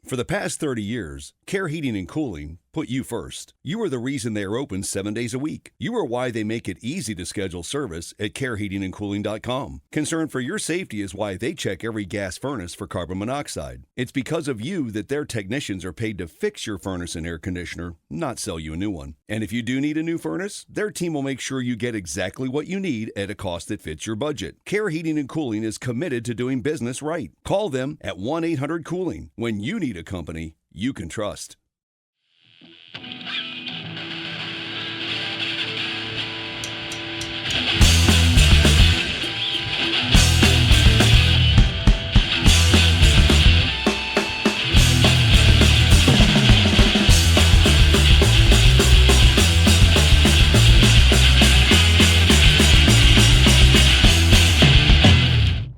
For the past 30 years, Care Heating and Cooling put you first. You are the reason they are open 7 days a week. You are why they make it easy to schedule service at careheatingandcooling.com. Concern for your safety is why they check every gas furnace for carbon monoxide. It's because of you that their technicians are paid to fix your furnace and air conditioner, not sell you a new one. And if you do need a new furnace, their team will make sure you get exactly what you need at a cost that fits your budget. Care Heating and Cooling is committed to doing business right. Call them at 1-800-COOLING when you need a company you can trust.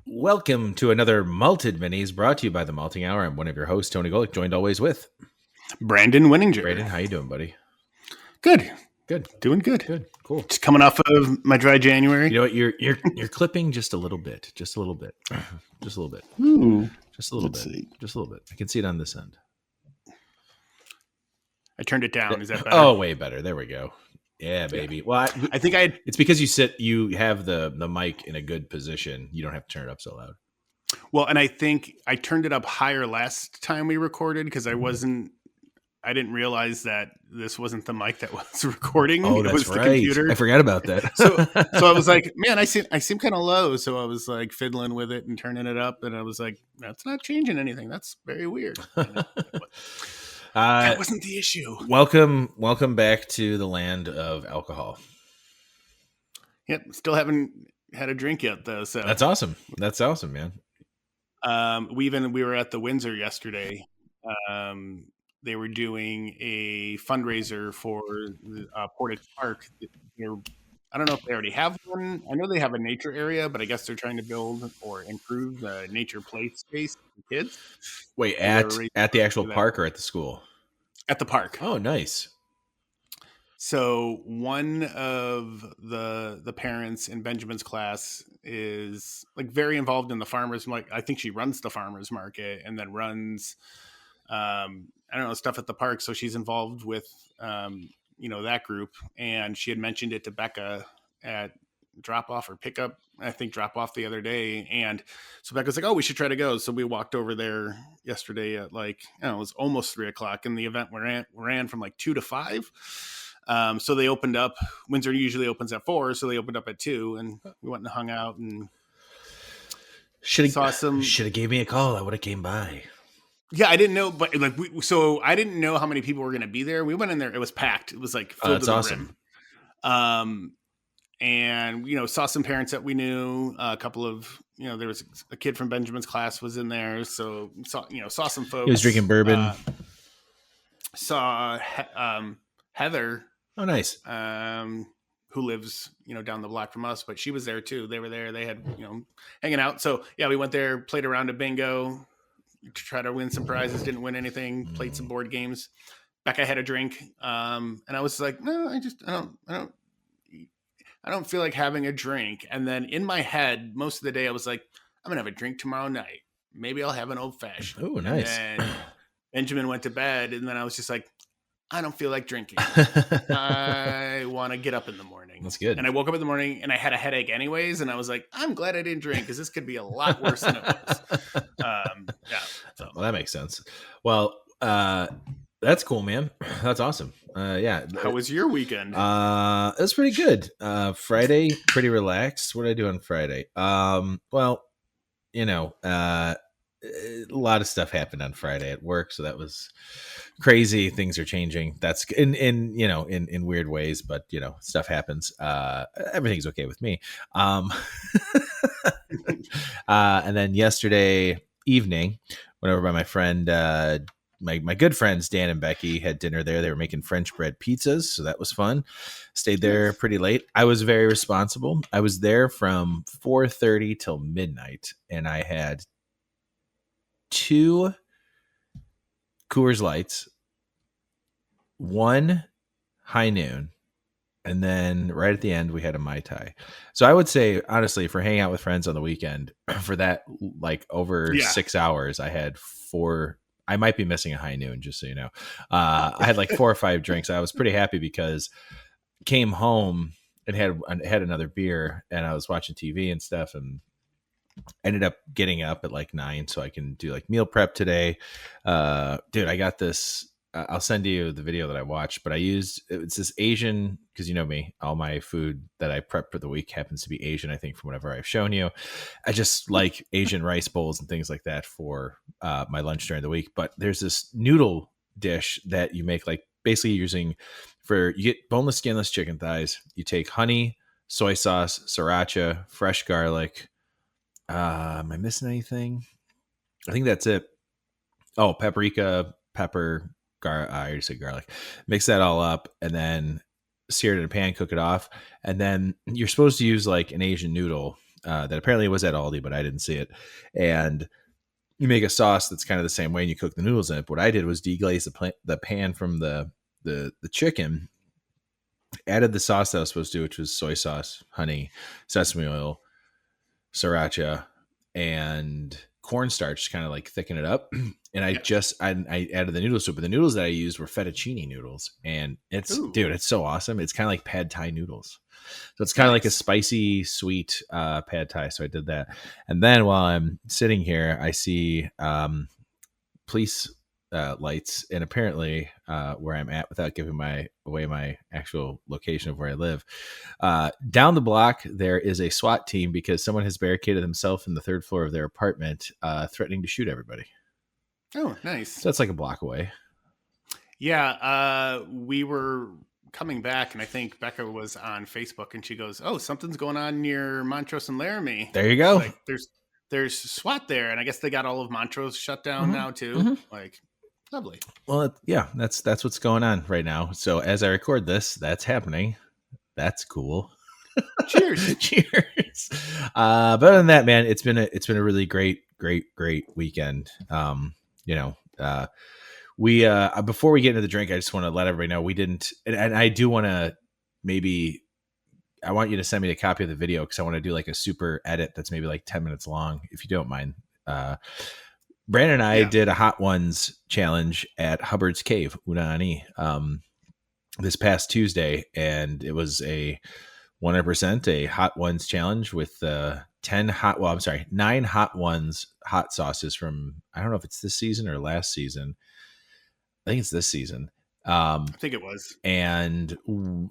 Welcome to another Malted Minis brought to you by the Malting Hour. I'm one of your hosts, Tony Golick, joined always with Brandon Winninger. Brandon, how you doing, buddy? Good. Doing good. Cool. Just coming off of my dry January. You know what? You're clipping just a little bit. Ooh. Just a little bit. Let's see. Just a little bit. I can see it on this end. I turned it down. Is that better? Oh, way better. There we go. Yeah, baby. Well, I think it's because you have the mic in a good position. You don't have to turn it up so loud. Well, and I think I turned it up higher last time we recorded because I didn't realize that this wasn't the mic that was recording. Oh, it was that's right. The computer. I forgot about that. so I was like, man, I seem kind of low. So I was like fiddling with it and turning it up, and I was like, that's not changing anything. That's very weird. That wasn't the issue. Welcome back to the land of alcohol. Yep, still haven't had a drink yet though. So That's awesome, man. We were at the Windsor yesterday. They were doing a fundraiser for Portage Park. I don't know if they already have one. I know they have a nature area, but I guess they're trying to build or improve the nature play space for kids. Wait, at the actual park or at the school? At the park. Oh, nice. So one of the parents in Benjamin's class is like very involved in the farmers market. I think she runs the farmers market and then runs, I don't know, stuff at the park. So she's involved with, that group. And she had mentioned it to Becca at drop off or pickup. I think drop off the other day. And so Becca's like, oh, we should try to go. So we walked over there yesterday at it was almost 3:00. And the event ran from 2 to 5. So they opened up. Windsor usually opens at 4, so they opened up at 2, and we went and hung out and saw some. Should have gave me a call. I would have came by. Yeah, I didn't know, but I didn't know how many people were going to be there. We went in there; it was packed. It was filled to the awesome. rim. And saw some parents that we knew. A couple of there was a kid from Benjamin's class was in there, so saw some folks. He was drinking bourbon. Saw Heather. Oh, nice. Who lives, down the block from us, but she was there too. They were there. They had, hanging out. So yeah, we went there, played a round of bingo to try to win some prizes. Didn't win anything. Played some board games. Becca had a drink. And I was like, no, I don't feel like having a drink. And then in my head, most of the day I was like, I'm going to have a drink tomorrow night. Maybe I'll have an old fashioned. Oh, nice. And Benjamin went to bed. And then I was just like, I don't feel like drinking. I want to get up in the morning. That's good. And I woke up in the morning and I had a headache anyways. And I was like, I'm glad I didn't drink because this could be a lot worse than it was. So. Well, that makes sense. Well, that's cool, man. That's awesome. Yeah. How was your weekend? It was pretty good. Friday, pretty relaxed. What did I do on Friday? A lot of stuff happened on Friday at work, so that was crazy. Things are changing. That's in weird ways, but stuff happens. Everything's okay with me. And then yesterday evening, went over by my friend, my good friends Dan and Becky had dinner there. They were making French bread pizzas, so that was fun. Stayed there pretty late. I was very responsible. I was there from 4:30 till midnight, and I had 2 Coors Lights, 1 High Noon, and then right at the end we had a Mai Tai. So I would say, honestly, for hanging out with friends on the weekend, for that over 6 hours, I had 4 I might be missing a high noon, just so you know. I had like 4 or 5 drinks. I was pretty happy because came home and had another beer, and I was watching TV and stuff, and ended up getting up at like 9 so I can do like meal prep today. Dude, I got this. I'll send you the video that I watched, but it's this Asian, because you know me, all my food that I prep for the week happens to be Asian, I think, from whatever I've shown you. I just like Asian rice bowls and things like that for my lunch during the week. But there's this noodle dish that you make, like basically you get boneless, skinless chicken thighs. You take honey, soy sauce, sriracha, fresh garlic. Am I missing anything? I think that's it. Oh, paprika, pepper, I already said garlic. Mix that all up and then sear it in a pan, cook it off. And then you're supposed to use like an Asian noodle that apparently was at Aldi, but I didn't see it. And you make a sauce that's kind of the same way, and you cook the noodles in it. But what I did was deglaze the pan from the chicken, added the sauce that I was supposed to do, which was soy sauce, honey, sesame oil, sriracha, and cornstarch to kind of like thicken it up. And I added the noodle soup, but the noodles that I used were fettuccine noodles, and it's so awesome. It's kind of like pad thai noodles. So it's kind of like a spicy, sweet pad thai. So I did that. And then while I'm sitting here, I see police lights, and apparently where I'm at, without giving away my actual location of where I live, down the block there is a SWAT team because someone has barricaded themselves in the 3rd floor of their apartment, threatening to shoot everybody. Oh, nice. So that's like a block away. Yeah, we were coming back, and I think Becca was on Facebook, and she goes, "Oh, something's going on near Montrose and Laramie." There you go. Like there's SWAT there, and I guess they got all of Montrose shut down now too. Like, lovely. Well, yeah, that's what's going on right now. So as I record this, that's happening. That's cool. Cheers. Cheers. But other than that, man, it's been a really great weekend. We before we get into the drink, I just want to let everybody know we didn't, and I do want to I want you to send me a copy of the video because I want to do like a super edit that's maybe like 10 minutes long, if you don't mind. Brandon and I did a Hot Ones challenge at Hubbard's Cave, Unani, this past Tuesday, and it was a 100% a Hot Ones challenge with 9 Hot Ones hot sauces from, I don't know if it's this season or last season. I think it's this season. I think it was. And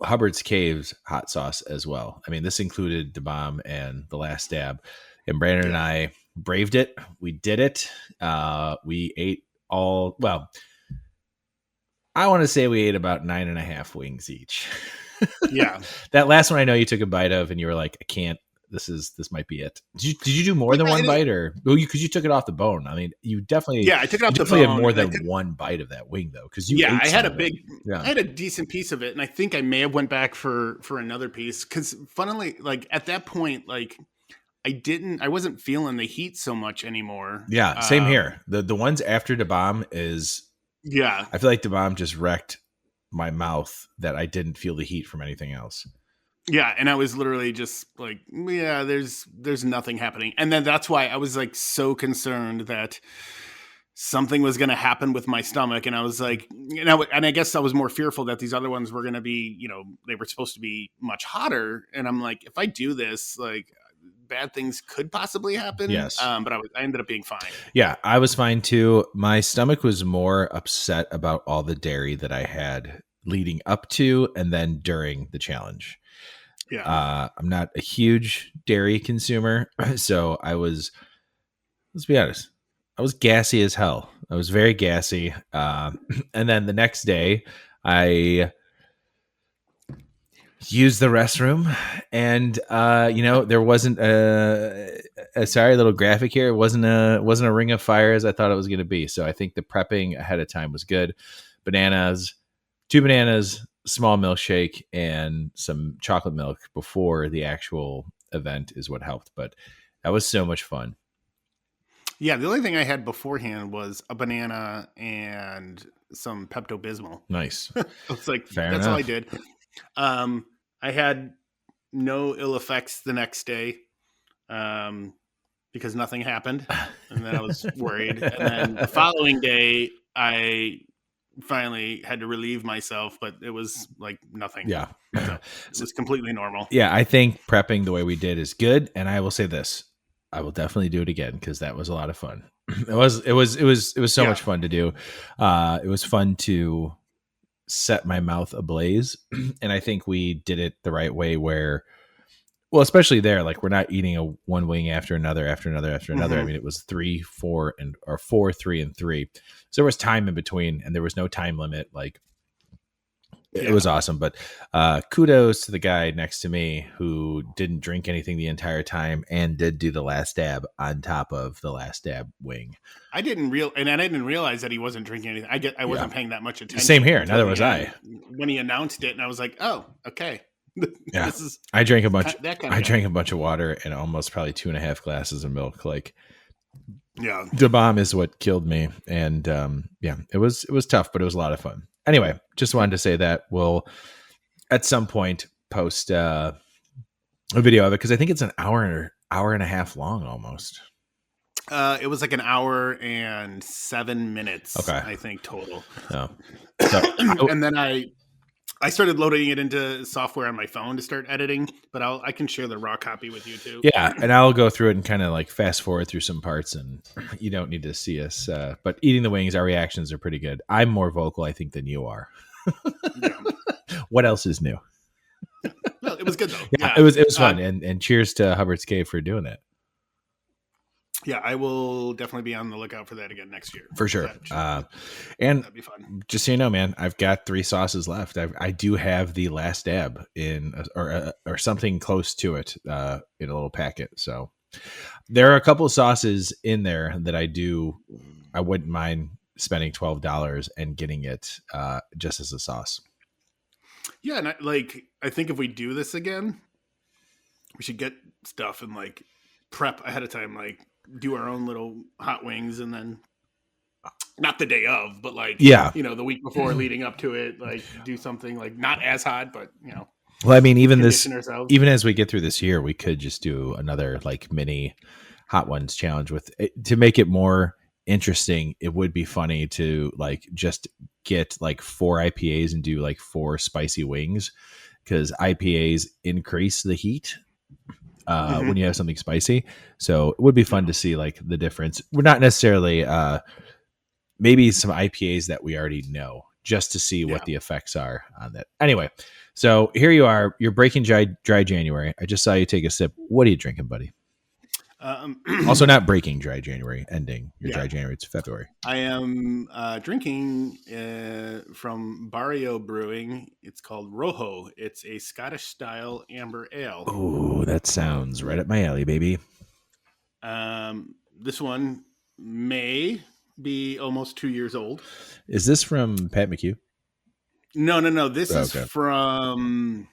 Hubbard's Cave's hot sauce as well. I mean, this included the bomb and the last dab. And Brandon and I braved it. We did it. We ate all, well, I want to say we ate about 9.5 wings each. Yeah. That last one I know you took a bite of and you were like, I can't, this might be it. Did you do more than one bite, or because you took it off the bone? I mean, you definitely I took it off the bone. Had more than one bite of that wing though, because I had I had a decent piece of it, and I think I may have went back for another piece because, funnily, like at that point, like I wasn't feeling the heat so much anymore. Yeah, same here. The ones after the bomb is I feel like the bomb just wrecked my mouth that I didn't feel the heat from anything else. Yeah, and I was literally just like, there's nothing happening. And then that's why I was like so concerned that something was going to happen with my stomach. And I was like, and I guess I was more fearful that these other ones were going to be, they were supposed to be much hotter. And I'm like, if I do this, like bad things could possibly happen. Yes. But I ended up being fine. Yeah, I was fine too. My stomach was more upset about all the dairy that I had leading up to and then during the challenge. Yeah. I'm not a huge dairy consumer, so let's be honest, I was gassy as hell. I was very gassy. And then the next day I used the restroom, and there wasn't a sorry little graphic here. It wasn't a ring of fire as I thought it was going to be. So I think the prepping ahead of time was good. 2 bananas, small milkshake, and some chocolate milk before the actual event is what helped. But that was so much fun. Yeah, the only thing I had beforehand was a banana and some Pepto-Bismol. Nice. It's like, Fair that's enough. all I did. I had no ill effects the next day because nothing happened. And then I was worried. And then the following day, I finally had to relieve myself, but it was like nothing. Yeah. So it was completely normal. Yeah, I think prepping the way we did is good, and I will say this: I will definitely do it again because that was a lot of fun. It was so much fun to do. It was fun to set my mouth ablaze, and I think we did it the right way. Where, well, especially there, like we're not eating a one wing after another. I mean, it was 3, 4, or 4, 3, and 3. So there was time in between, and there was no time limit. Like. It was awesome, but kudos to the guy next to me who didn't drink anything the entire time and did do the last dab on top of the last dab wing. I didn't realize that he wasn't drinking anything. I wasn't paying that much attention. Same here. Neither was I. When he announced it, and I was like, "Oh, okay." Yeah, I drank a bunch. I drank a bunch of water and almost probably 2.5 glasses of milk. Like, yeah, the bomb is what killed me, and it was tough, but it was a lot of fun. Anyway, just wanted to say that we'll at some point post a video of it because I think it's an hour and a half long almost. It was like an hour and 7 minutes. Okay, I think total. Oh. So, and then I started loading it into software on my phone to start editing, but I can share the raw copy with you too. Yeah, and I'll go through it and kind of like fast forward through some parts, and you don't need to see us. But eating the wings, our reactions are pretty good. I'm more vocal, I think, than you are. Yeah. What else is new? Well, it was good though. Yeah, it was fun, and cheers to Hubbard's Cave for doing that. Yeah, I will definitely be on the lookout for that again next year. For sure. And that'd be fun. Just so you know, man, I've got 3 sauces left. I do have the last dab in or something close to it in a little packet. So there are a couple of sauces in there that I wouldn't mind spending $12 and getting it just as a sauce. Yeah. And I think if we do this again, we should get stuff and like prep ahead of time, like do our own little hot wings, and then not the day of, but like, the week before leading up to it, like do something like not as hot, but well, I mean, even as we get through this year, we could just do another like mini hot ones challenge to make it more interesting. It would be funny to like just get like 4 IPAs and do like 4 spicy wings, because IPAs increase the heat when you have something spicy. So it would be fun to see like the difference. We're not necessarily maybe some IPAs that we already know, just to see what the effects are on that. Anyway, so here you are. You're breaking dry January. I just saw you take a sip. What are you drinking, buddy? Also not breaking dry January, ending your dry January. It's February. I am drinking from Barrio Brewing. It's called Rojo. It's a Scottish style amber ale. Oh, that sounds right up my alley, baby. This one may be almost 2 years old. Is this from Pat McHugh? No. This is from,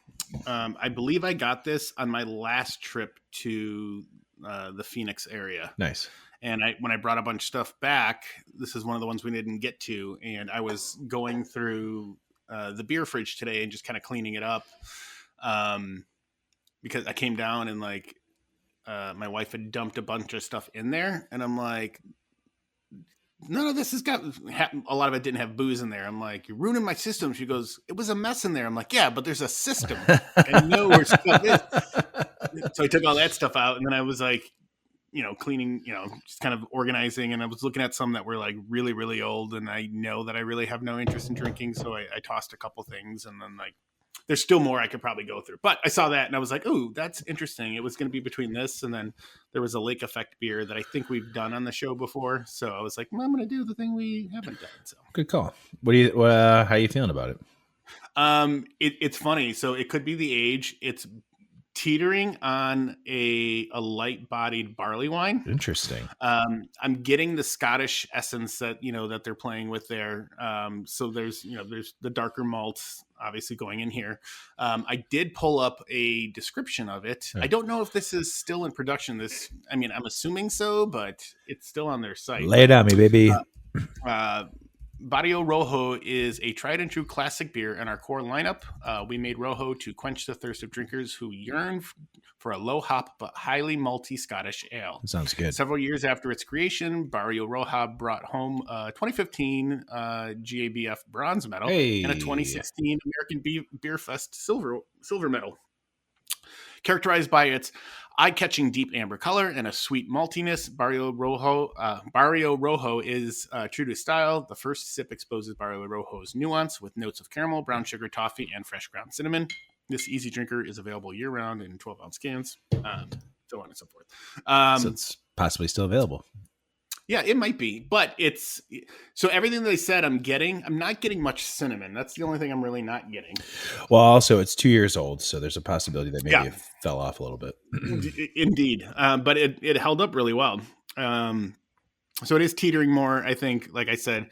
I believe I got this on my last trip to the Phoenix area. Nice. And when I brought a bunch of stuff back, this is one of the ones we didn't get to. And I was going through the beer fridge today and just kind of cleaning it up. Because I came down and like, my wife had dumped a bunch of stuff in there. And I'm like, none of this has got, a lot of it didn't have booze in there. I'm like, you're ruining my system. She goes, it was a mess in there. I'm like, yeah, but there's a system. I know where stuff is. So I took all that stuff out, and then I was like, cleaning, just kind of organizing. And I was looking at some that were like really, really old. And I know that I really have no interest in drinking. So I tossed a couple things, and then like, there's still more I could probably go through. But I saw that and I was like, oh, that's interesting. It was going to be between this, and then there was a Lake Effect beer that I think we've done on the show before. So I was like, well, I'm going to do the thing we haven't done. So good call. How are you feeling about it? It's funny. So it could be the age. It's teetering on a light-bodied barley wine. Interesting. I'm getting the Scottish essence that that they're playing with there. So there's the darker malts obviously going in here. I did pull up a description of it. I don't know if this is still in production. I'm assuming so, but it's still on their site. Lay it on me, baby. Barrio Rojo is a tried and true classic beer in our core lineup. We made Rojo to quench the thirst of drinkers who yearn for a low hop but highly malty Scottish ale. Sounds good. Several years after its creation, Barrio Rojo brought home a 2015 GABF bronze medal and a 2016 American Beer Fest silver medal. Characterized by its eye-catching deep amber color and a sweet maltiness, Barrio Rojo is true to style. The first sip exposes Barrio Rojo's nuance with notes of caramel, brown sugar, toffee, and fresh ground cinnamon. This easy drinker is available year-round in 12-ounce cans, so on and so forth. So it's possibly still available. Yeah, it might be, but it's so everything they said I'm not getting much cinnamon. That's the only thing I'm really not getting. Well, also it's 2 years old, so there's a possibility that maybe it fell off a little bit. Indeed. But it held up really well. So it is teetering more, I think, like I said,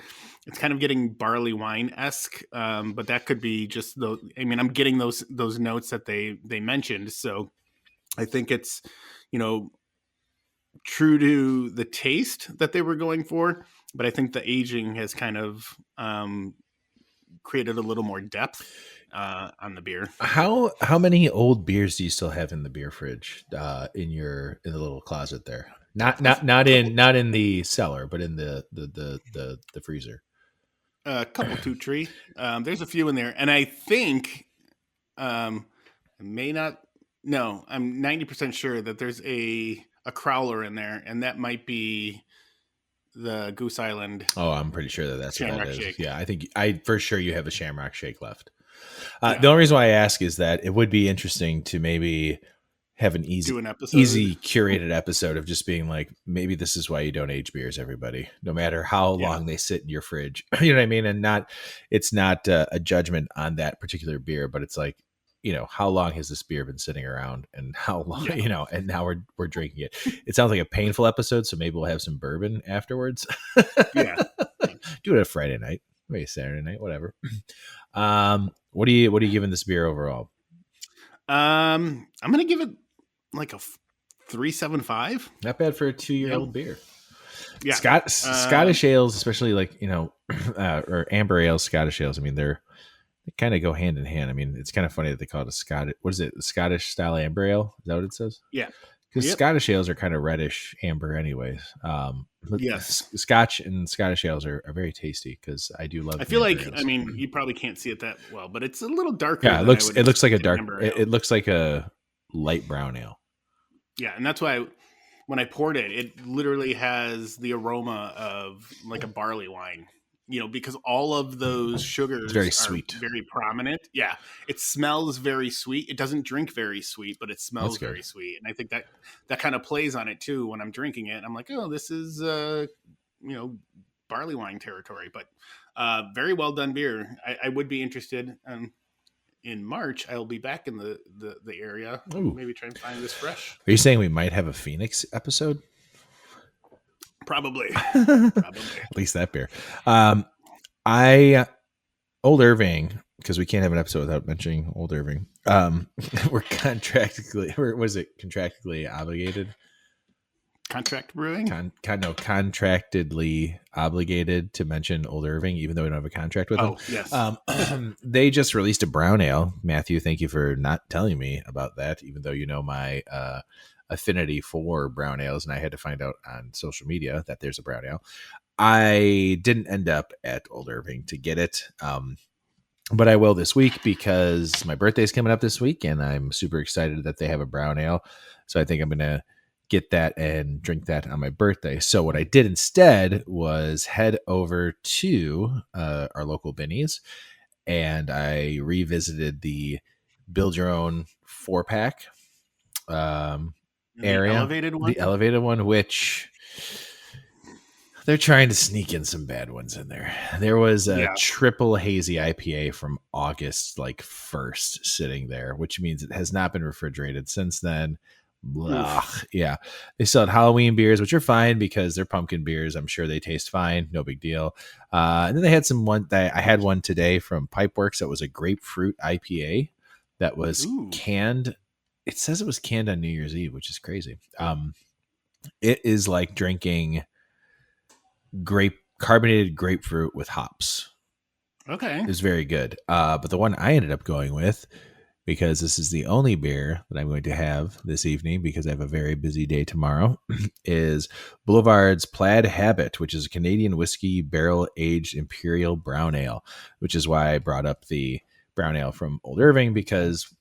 it's kind of getting barley wine-esque, but that could be just I'm getting those notes that they mentioned. So I think it's, true to the taste that they were going for, but I think the aging has kind of created a little more depth on the beer. How many old beers do you still have in the beer fridge in the little closet there? Not in the cellar, but in the freezer. A couple two tree. There's a few in there, and I think I'm 90% sure that there's a crowler in there, and that might be the Goose Island. Oh, I'm pretty sure that's Shamrock what that is. Shake. Yeah, I think for sure you have a Shamrock Shake left. The only reason why I ask is that it would be interesting to maybe have an easy curated episode of just being like, maybe this is why you don't age beers, everybody, no matter how long they sit in your fridge. You know what I mean? And it's not a judgment on that particular beer, but it's like, how long has this beer been sitting around, and how long, and now we're drinking it. It sounds like a painful episode, so maybe we'll have some bourbon afterwards. Yeah. Do it a Friday night, maybe Saturday night, whatever. What are you giving this beer overall? I'm going to give it like a 3.75. Not bad for a 2-year-old beer. Yeah. Scottish ales, especially like, or amber ales, Scottish ales. I mean, they kind of go hand in hand. I mean, it's kind of funny that they call it a Scottish. What is it? Scottish style amber ale? Is that what it says? Yeah. Because Scottish ales are kind of reddish amber, anyways. Yes. Scotch and Scottish ales are very tasty because I do love. I feel like ales. You probably can't see it that well, but it's a little darker. Yeah, it looks like a dark. It looks like a light brown ale. Yeah, and that's why when I poured it, it literally has the aroma of like a barley wine. Because all of those sugars very sweet, very prominent. Yeah, it smells very sweet. It doesn't drink very sweet, but it smells very sweet. And I think that kind of plays on it too when I'm drinking it. I'm like, oh, this is barley wine territory. But very well done beer. I would be interested. In March, I'll be back in the area. Ooh. Maybe try and find this fresh. Are you saying we might have a Phoenix episode? Probably. At least that beer. Old Irving, because we can't have an episode without mentioning Old Irving. We're contractually obligated? Contract brewing? Contractedly obligated to mention Old Irving, even though we don't have a contract with them. Oh, yes. They just released a brown ale. Matthew, thank you for not telling me about that, even though my affinity for brown ales, and I had to find out on social media that there's a brown ale. I didn't end up at Old Irving to get it, but I will this week because my birthday's coming up this week, and I'm super excited that they have a brown ale. So I think I'm going to get that and drink that on my birthday. So what I did instead was head over to our local Binny's, and I revisited the Build Your Own 4-pack area, the elevated one, which they're trying to sneak in some bad ones in there. There was a triple hazy IPA from August 1st sitting there, which means it has not been refrigerated since then. Blah. Yeah, they sell Halloween beers, which are fine because they're pumpkin beers. I'm sure they taste fine, no big deal. And then they had I had one today from Pipeworks that was a grapefruit IPA that was canned. It says it was canned on New Year's Eve, which is crazy. It is like drinking carbonated grapefruit with hops. Okay. Is very good. But the one I ended up going with, because this is the only beer that I'm going to have this evening because I have a very busy day tomorrow, is Boulevard's Plaid Habit, which is a Canadian whiskey barrel-aged imperial brown ale, which is why I brought up the brown ale from Old Irving, because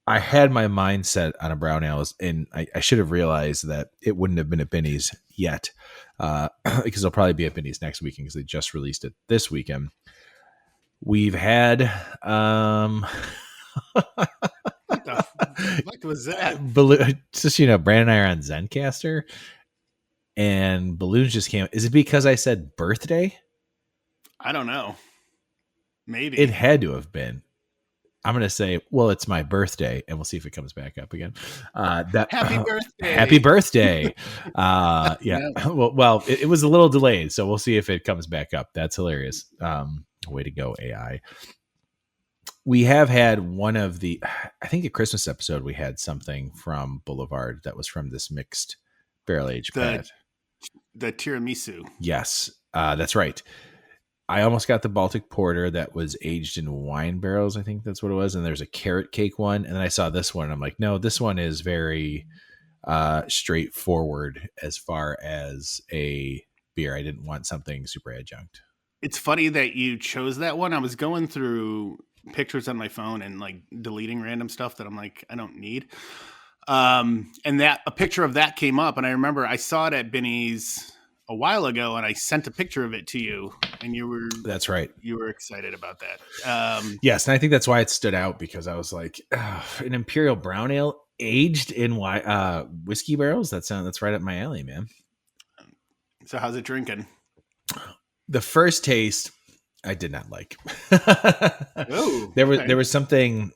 I had my mind set on a brown ale, and I should have realized that it wouldn't have been at Binny's yet, because it'll probably be at Binny's next weekend because they just released it this weekend. We've had What the fuck was that? just, Brandon and I are on Zencaster, and balloons just came. Is it because I said birthday? I don't know. Maybe It had to have been. I'm going to say, well, it's my birthday, and we'll see if it comes back up again. Happy birthday. Happy birthday. Yeah. Well, it was a little delayed, so we'll see if it comes back up. That's hilarious. Way to go, AI. We have had one of the, I think a Christmas episode, we had something from Boulevard that was from this mixed barrel aged Plaid. The tiramisu. Yes, that's right. I almost got the Baltic Porter that was aged in wine barrels. I think that's what it was. And there's a carrot cake one. And then I saw this one. And I'm like, no, this one is very straightforward as far as a beer. I didn't want something super adjunct. It's funny that you chose that one. I was going through pictures on my phone and like deleting random stuff that I'm like, I don't need. And that a picture of that came up. And I remember I saw it at Binny's a while ago, and I sent a picture of it to you, and you were, that's right. You were excited about that. Yes. And I think that's why it stood out, because I was like, an imperial brown ale aged in whiskey barrels. That's right up my alley, man. So how's it drinking? The first taste I did not like. Oh, there was something,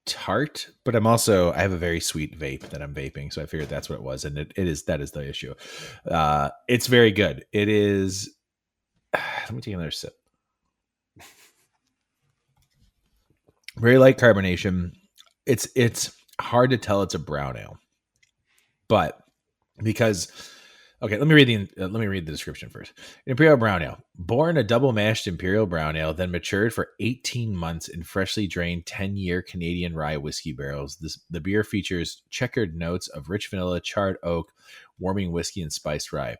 tart, but I have a very sweet vape that I'm vaping, so I figured that's what it was, and that is the issue. It's very good. It is. Let me take another sip. Very light carbonation. It's hard to tell it's a brown ale, but because. Okay, let me read the description first. Imperial brown ale, born a double mashed imperial brown ale, then matured for 18 months in freshly drained 10-year Canadian rye whiskey barrels. The beer features checkered notes of rich vanilla, charred oak, warming whiskey, and spiced rye.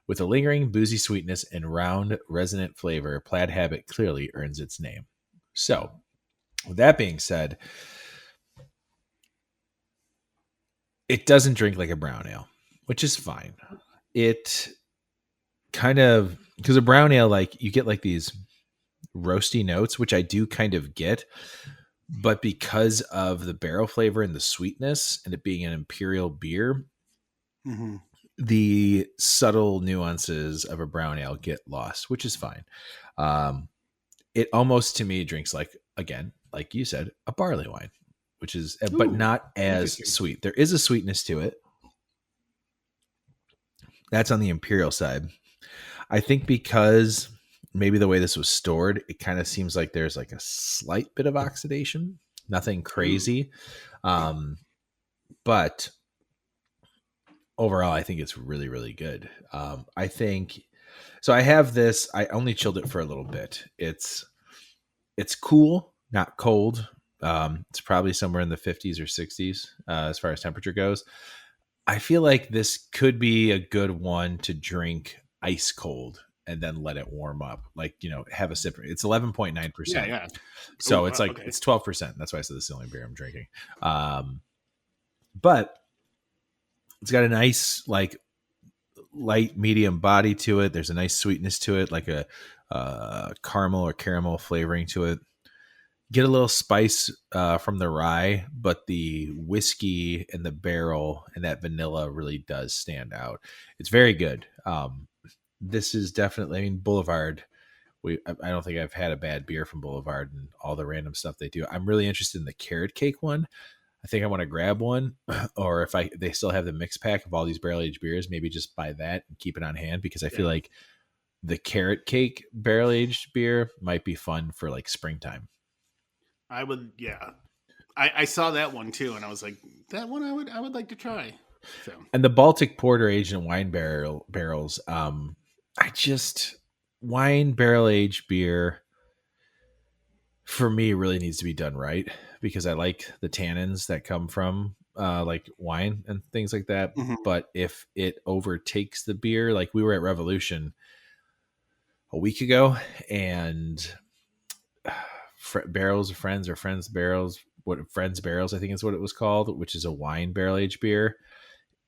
With a lingering boozy sweetness and round, resonant flavor, Plaid Habit clearly earns its name. So, with that being said, it doesn't drink like a brown ale, which is fine. It kind of, because a brown ale, like you get like these roasty notes, which I do kind of get, but because of the barrel flavor and the sweetness and it being an imperial beer, the subtle nuances of a brown ale get lost, which is fine. It almost, to me, drinks like, again, like you said, a barley wine, which is, but not as sweet. There is a sweetness to it. That's on the imperial side. I think because maybe the way this was stored, it kind of seems like there's like a slight bit of oxidation, nothing crazy. But overall, I think it's really, really good. I think, so I have this, I only chilled it for a little bit. It's cool, not cold. It's probably somewhere in the 50s or 60s as far as temperature goes. I feel like this could be a good one to drink ice cold and then let it warm up. Like, have a sip. It's 11.9%. Yeah. So it's like, it's 12%. That's why I said this is the only beer I'm drinking. But it's got a nice, like, light medium body to it. There's a nice sweetness to it, like a caramel or caramel flavoring to it. Get a little spice from the rye, but the whiskey and the barrel and that vanilla really does stand out. It's very good. This is definitely, Boulevard. I don't think I've had a bad beer from Boulevard and all the random stuff they do. I'm really interested in the carrot cake one. I think I want to grab one, or if they still have the mix pack of all these barrel aged beers, maybe just buy that and keep it on hand, because I feel like the carrot cake barrel aged beer might be fun for like springtime. I would, yeah. I saw that one too, and I was like, that one I would like to try. So, And the Baltic Porter aged in wine barrels. Wine barrel aged beer for me really needs to be done right, because I like the tannins that come from like wine and things like that. mhm. But if it overtakes the beer, like we were at Revolution a week ago, and barrels of friends, or friends barrels, friends barrels, I think is what it was called, which is a wine barrel aged beer.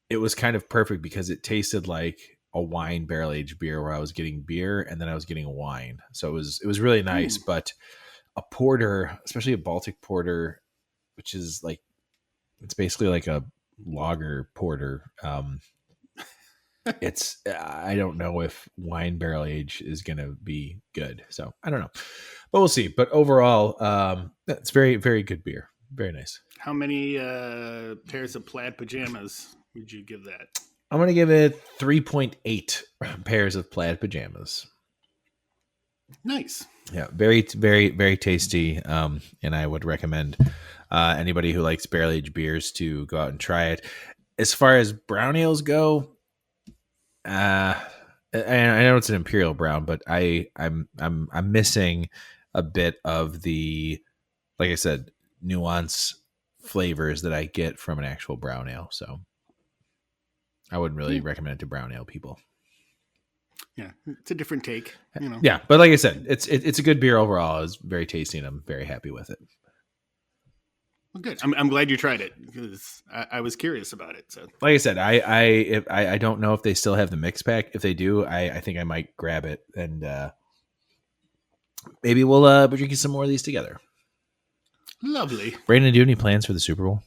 It was kind of perfect because it tasted like a wine barrel aged beer, where I was getting beer and then I was getting wine. So it was really nice. But a porter, especially a Baltic porter, which is like, it's basically like a lager porter. I don't know if wine barrel age is going to be good. So I don't know, but we'll see. But overall, it's very, very good beer. Very nice. How many pairs of plaid pajamas would you give that? I'm going to give it 3.8 pairs of plaid pajamas. Nice. Yeah, very, very, very tasty. And I would recommend anybody who likes barrel aged beers to go out and try it. As far as brown ales go, I know it's an imperial brown, but I'm missing a bit of the, like I said, nuance flavors that I get from an actual brown ale. So I wouldn't really recommend it to brown ale people. Yeah, it's a different take, you know. Yeah, but like I said, it's a good beer overall. It's very tasty, and I'm very happy with it. Well, good. I'm glad you tried it, because I was curious about it. So, like I said, I don't know if they still have the mix pack. If they do, I think I might grab it, and maybe we'll be drinking some more of these together. Lovely. Brandon, do you have any plans for the Super Bowl?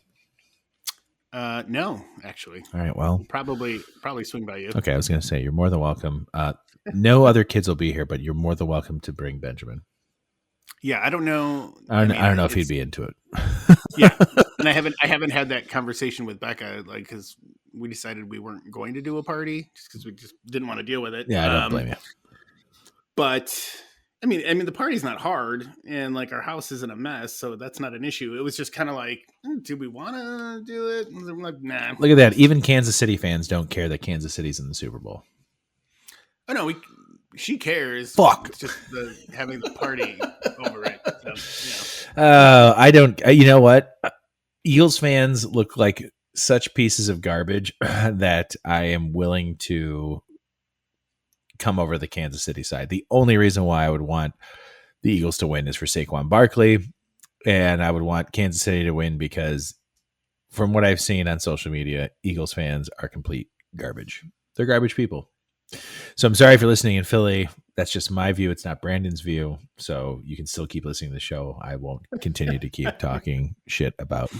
No, actually. All right, well, probably swing by you. Okay, I was going to say you're more than welcome. No other kids will be here, but you're more than welcome to bring Benjamin. Yeah, I don't know. I don't know if he'd be into it. Yeah, and I haven't had that conversation with Becca, like, because we decided we weren't going to do a party just because we just didn't want to deal with it. Yeah, I don't blame you. But I mean, the party's not hard, and like our house isn't a mess, so that's not an issue. It was just kind of like, do we want to do it? And I'm like, nah. Look at that. Even Kansas City fans don't care that Kansas City's in the Super Bowl. Oh no, she cares. Fuck. It's just having the party over it. So, you know. I don't. You know what? Eagles fans look like such pieces of garbage that I am willing to come over the Kansas City side. The only reason why I would want the Eagles to win is for Saquon Barkley, and I would want Kansas City to win because from what I've seen on social media, Eagles fans are complete garbage. They're garbage people. So I'm sorry if you're listening in Philly. That's just my view. It's not Brandon's view. So you can still keep listening to the show. I won't continue to keep talking shit about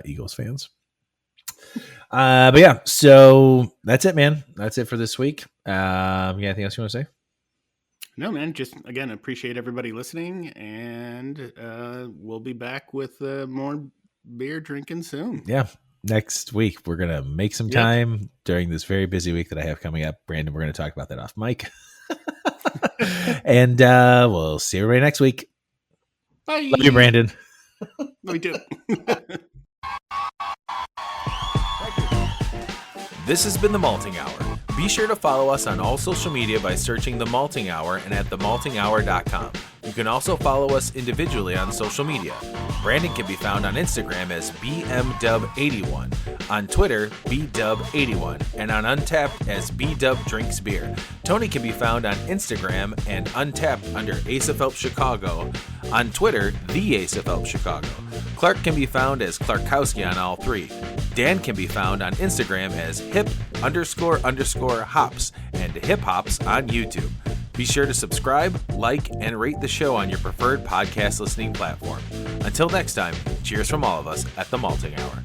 Eagles fans. But yeah, so that's it, man. That's it for this week. You got anything else you want to say? No, man. Just again, appreciate everybody listening, and we'll be back with more beer drinking soon. Yeah, next week we're gonna make some time during this very busy week that I have coming up. Brandon, we're gonna talk about that off mic, and we'll see everybody next week. Bye. Love you, Brandon. We do. This has been The Malting Hour. Be sure to follow us on all social media by searching The Malting Hour and at themaltinghour.com. You can also follow us individually on social media. Brandon can be found on Instagram as BMDub81, on Twitter, BDub81, and on Untapped as BDubDrinksBeer. Tony can be found on Instagram and Untapped under Ace of Help Chicago, on Twitter, The Ace of Help Chicago. Clark can be found as Clarkowski on all three. Dan can be found on Instagram as hip__hops and hip hops on YouTube. Be sure to subscribe, like, and rate the show on your preferred podcast listening platform. Until next time, cheers from all of us at The Malting Hour.